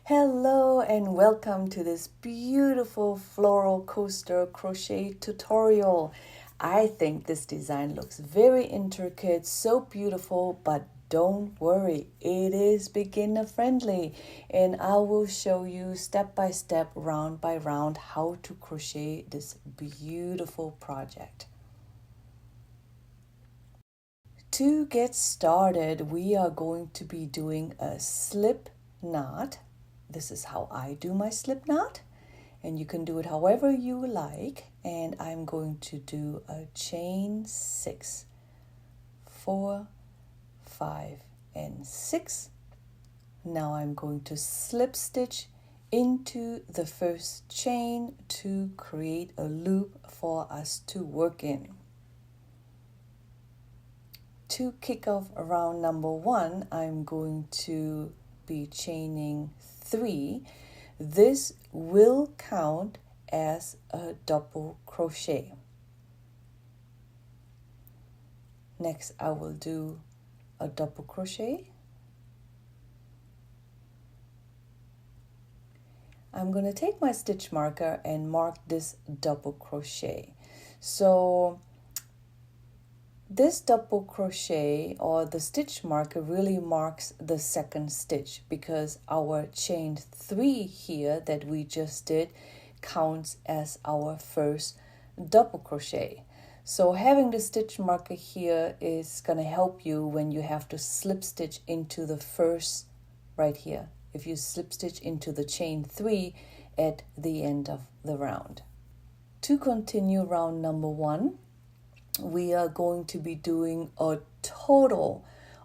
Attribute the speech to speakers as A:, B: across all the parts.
A: Hello and welcome to this beautiful floral coaster crochet tutorial. I think this design looks very intricate, so beautiful, but don't worry, it is beginner friendly and I will show you step by step, round by round, how to crochet this beautiful project. To get started, we are going to be doing a slip knot. This is how I do my slip knot, and you can do it however you like. And I'm going to do a chain 6, 4, 5, and 6. Now I'm going to slip stitch into the first chain to create a loop for us to work in. To kick off round number 1, I'm going to be chaining 3. This will count as a double crochet. Next, I will do a double crochet. I'm going to take my stitch marker and mark this double crochet. So this double crochet or the stitch marker really marks the second stitch because our chain 3 here that we just did counts as our first double crochet. So having the stitch marker here is going to help you when you have to slip stitch into the first, right here, if you slip stitch into the chain 3 at the end of the round. To continue round number 1, we are going to be doing a total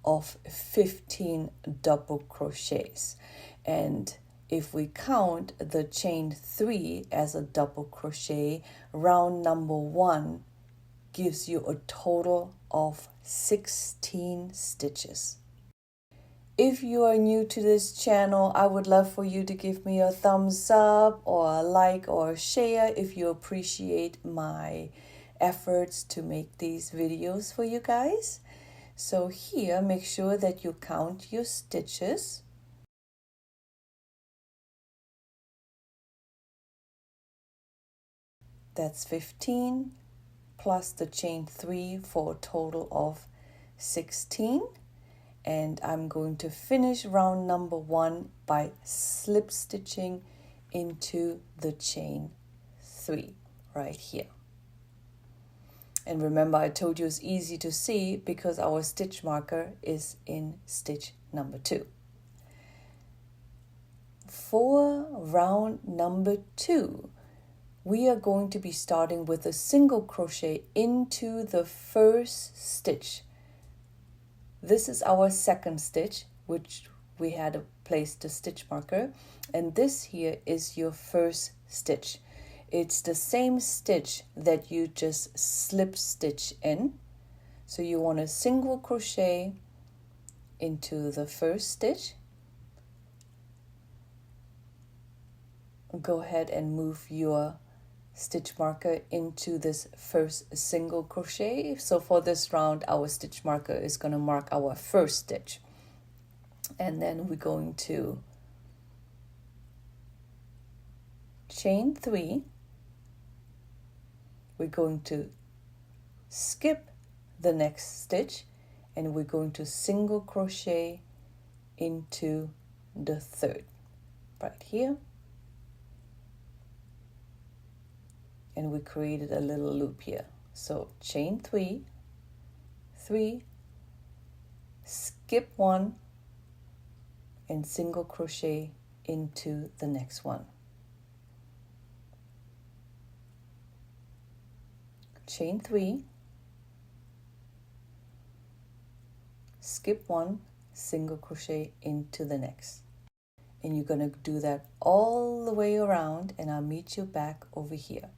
A: of 15 double crochets. And if we count the chain 3 as a double crochet, round number 1 gives you a total of 16 stitches. If you are new to this channel, I would love for you to give me a thumbs up or a like or a share if you appreciate my efforts to make these videos for you guys. So here, make sure that you count your stitches. That's 15 plus the chain 3 for a total of 16. And I'm going to finish round number 1 by slip stitching into the chain 3 right here. And remember, I told you it's easy to see because our stitch marker is in stitch number 2. For round number 2, we are going to be starting with a single crochet into the first stitch. This is our second stitch, which we had placed the stitch marker, and this here is your first stitch. It's the same stitch that you just slip stitch in. So you want to single crochet into the first stitch. Go ahead and move your stitch marker into this first single crochet. So for this round, our stitch marker is going to mark our first stitch. And then we're going to chain 3. We're going to skip the next stitch and we're going to single crochet into the third right here. And we created a little loop here. So chain 3, 3, skip 1, and single crochet into the next one. Chain 3, skip 1, single crochet into the next. And you're going to do that all the way around, and I'll meet you back over here.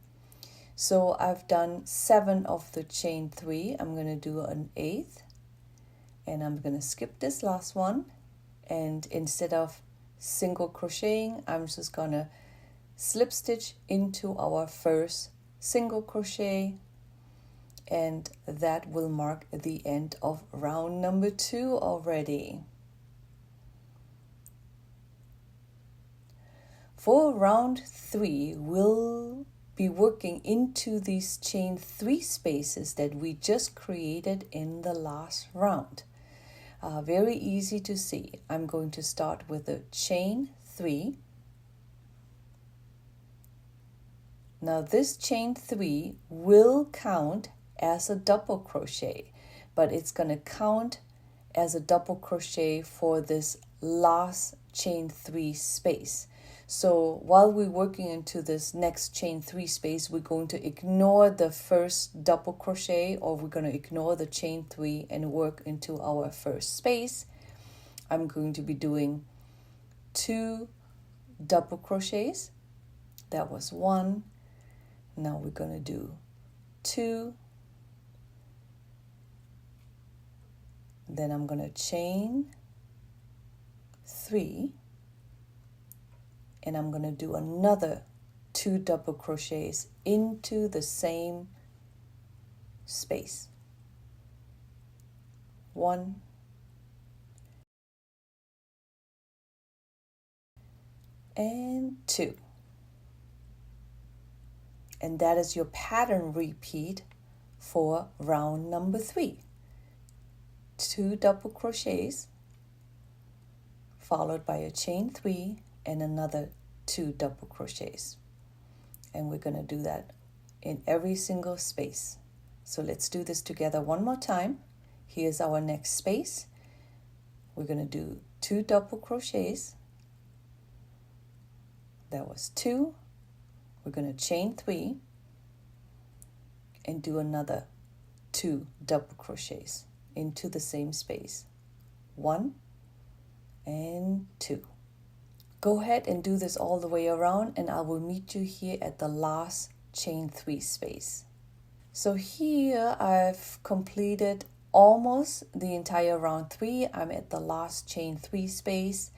A: So I've done 7 of the chain 3. I'm going to do an 8th, and I'm going to skip this last one, and instead of single crocheting, I'm just going to slip stitch into our first single crochet, and that will mark the end of round number 2 already. For round 3, we'll be working into these chain 3 spaces that we just created in the last round. Very easy to see. I'm going to start with a chain 3. Now this chain 3 will count as a double crochet, but it's going to count as a double crochet for this last chain 3 space. So while we're working into this next chain 3 space, we're going to ignore the first double crochet, or we're going to ignore the chain 3 and work into our first space. I'm going to be doing 2 double crochets. That was 1. Now we're going to do 2. Then I'm going to chain 3. And I'm going to do another 2 double crochets into the same space. 1 and 2. And that is your pattern repeat for round number 3. 2 double crochets followed by a chain 3 and another 2 double crochets. And we're going to do that in every single space. So let's do this together one more time. Here's our next space. We're going to do 2 double crochets. That was 2. We're going to chain 3 and do another 2 double crochets into the same space. 1 and 2. Go ahead and do this all the way around, and I will meet you here at the last chain 3 space. So here I've completed almost the entire round 3. I'm at the last chain 3 space,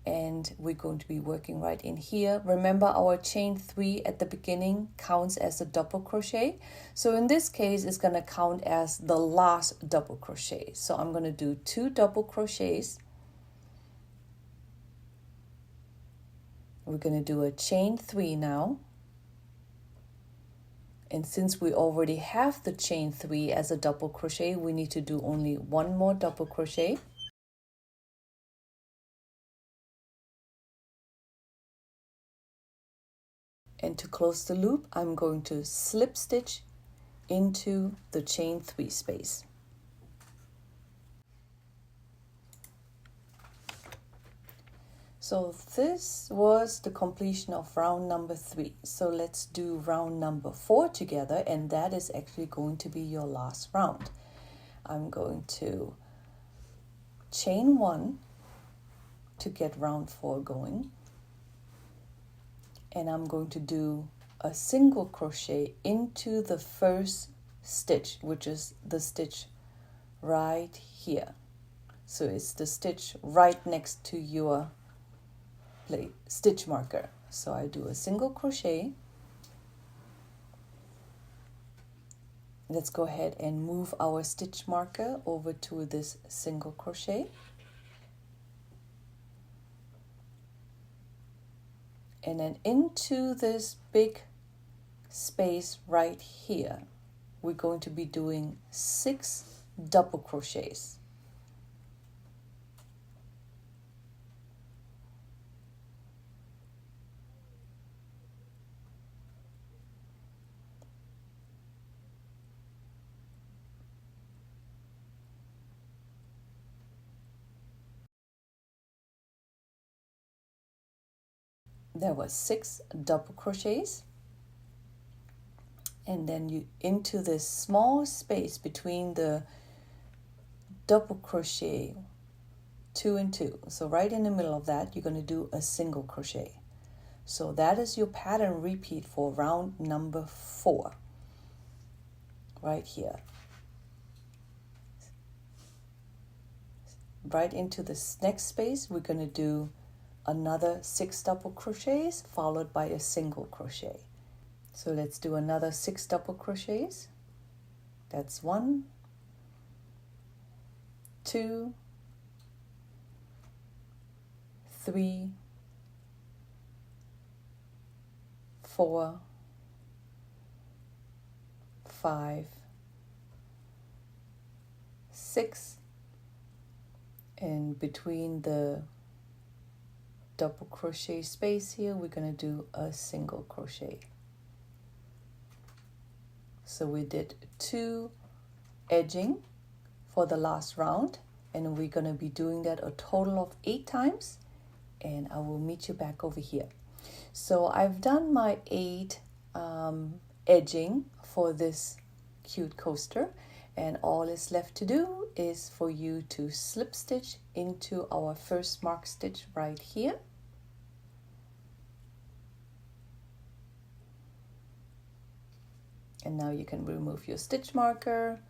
A: and we're going to be working right in here. Remember, our chain 3 at the beginning counts as a double crochet. So in this case, it's going to count as the last double crochet. So I'm going to do 2 double crochets. We're going to do a chain 3 now. And since we already have the chain 3 as a double crochet, we need to do only 1 more double crochet. And to close the loop, I'm going to slip stitch into the chain 3 space. So this was the completion of round number 3. So let's do round number 4 together, and that is actually going to be your last round. I'm going to chain 1 to get round 4 going. And I'm going to do a single crochet into the first stitch, which is the stitch right here. So it's the stitch right next to your stitch marker. So I do a single crochet. Let's go ahead and move our stitch marker over to this single crochet. And then into this big space right here, we're going to be doing 6 double crochets. There was 6 double crochets, and then you into this small space between the double crochet 2 and 2. So right in the middle of that, you're going to do a single crochet. So that is your pattern repeat for round number 4 right here. Right into this next space, we're going to do another 6 double crochets followed by a single crochet. So let's do another 6 double crochets. That's 1, 2, 3, 4, 5, 6, and between the double crochet space here, we're going to do a single crochet. So we did 2 edging for the last round, and we're going to be doing that a total of 8 times, and I will meet you back over here. So I've done my 8 edging for this cute coaster, and all is left to do is for you to slip stitch into our first mark stitch right here. And now you can remove your stitch marker,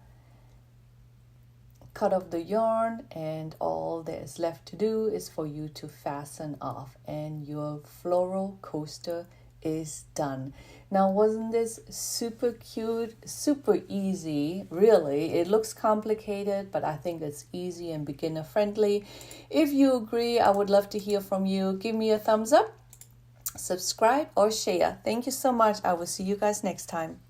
A: cut off the yarn, and all there is left to do is for you to fasten off, and your floral coaster is done. Now, wasn't this super cute, super easy? Really, it looks complicated, but I think it's easy and beginner friendly. If you agree, I would love to hear from you. Give me a thumbs up, subscribe, or share. Thank you so much. I will see you guys next time.